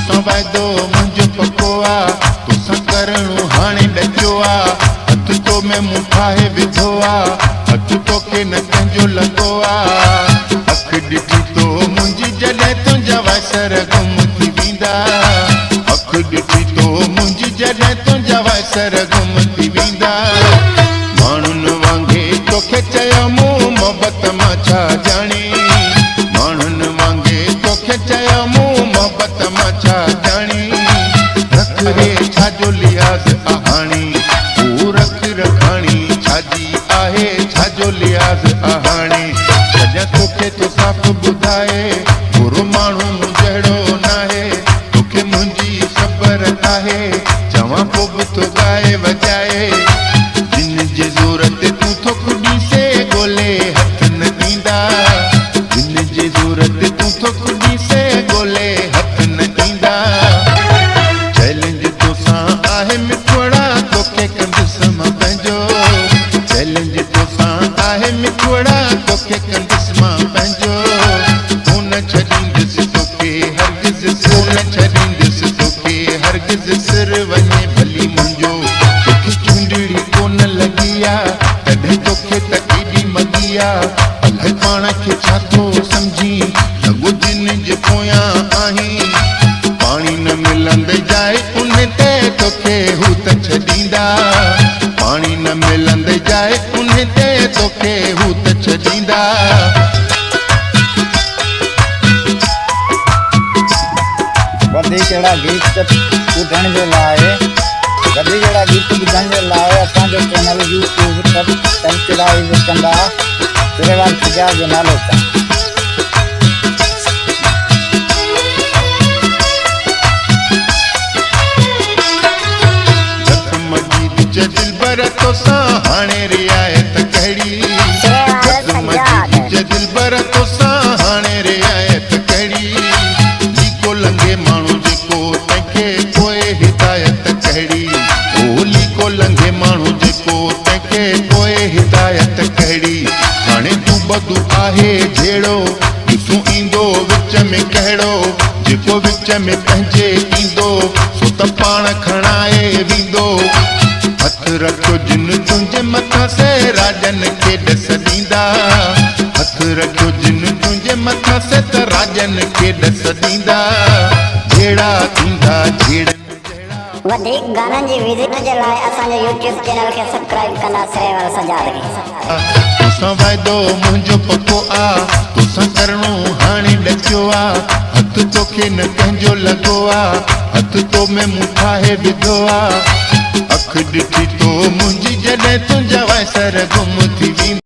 तोसां वाइदो मुंहिंजो पको आहे, तोसां करणो हाणे ॾकियो आहे। हथ तो में मूं ठाहे विधो आहे, हथ तोखे न कंहिंजो लॻो आहे। अख ॾिठी तो मुंहिंजी जॾहिं तुंहिंजा वाइसर गुम थी वेंदा, अख ॾिठी तो मुंहिंजी जॾहिं तुंहिंजा वाइसर गुम थी वेंदा। माण्हुनि वांगुरु तोखे चयो मूं मोहबत मां छा ॼाणी, माण्हुनि वांगुरु तोखे चयो मूं मोहबत मां छा ॼाणी। रख रे छाजो लिहाज़ आहाणी, हू रख रखाणी छाजी आहे, छाजो लिहाज़ आहाणी। सॼा तोखे तो साफ़ ॿुधाए, बुरो माण्हू मूं जहिड़ो नाहे, तोखे मुंहिंजी ख़बर आहे, चवां पोइ बि तो ॻाए वॼाए। जिन जे ज़ोर ते तूं थोक ॾीसे ॻोल्हे हथ न ॾींदा, जिन जे ज़ोर ते तूं थोक ॾीसे ॻोल्हे हथ न ॾींदा। चैलेंज तोसां आहे मिठोड़ा, तोखे कंदुसि मां पंहिंजो, चैलेंज तोसां आहे मिठोड़ा, तोखे कंदुसि मां पंहिंजो। कोन छॾींदुसि तोखे हरगिज़, कोन छॾींदुसि तोखे हरगिज़, सिर वञे भली मुंहिंजो। तोखे चूंडड़ी कोन लॻी आहे, तॾहिं तोखे त एॾी मॻी आहे। अलाए पाण खे छा थो सम्झी, लॻो जिन जे पोयां आहीं। पाणी न मिलंदे जाए उन ते तोखे हू त छॾींदा, पाणी न मिलंदे जाए उन ते तोखे हू त छॾींदा। वधीक अहिड़ा गीत ॿुधण जे लाइ, वधीक अहिड़ा गीत ॿुधण जे लाइ असांजो चैनल यूट्यूब ते सब्सक्राइब कंदा सिरेवाल सजाद जो नालो सां। दिलबर तोसां हाणे रियायत कहिड़ी, दिलबर तोसां हाणे रियायत कहिड़ी। लीको लंघे माण्हू जेको तंहिंखे पोइ हिदायत कहिड़ी, ओ लीको लंघे माण्हू जेको तंहिंखे पोइ हिदायत कहिड़ी। हाणे तूं बदू आहे जहिड़ो, ॾिसूं ईंदो विच में कहिड़ो, जेको विच में पंहिंजे ईंदो सो त पाण खणाए वेंदो। हथ रखो जिन तुंहिंजे मथां से राजन खे ॾस ॾींदा, हथ रखो जिन तुंहिंजे मथां से त राजन खे ॾस ॾींदा। जहिड़ा थींदा जहिड़नि वधीक गाननि जी विज़िट जे लाइ असांजे यूट्यूब चैनल खे सब्सक्राइब कंदा सिरेवाल सजाद खे। तोसां वाइदो मुंहिंजो पको आहे, तोसां करणो हाणे ॾकियो आहे। हथ तोखे न कंहिंजो लॻो आहे, हथ तो में मूं ठाहे विधो आहे। अख ॾिठी तो मुंहिंजी जॾहिं तुंहिंजा वाइसर गुम थी वेंदा।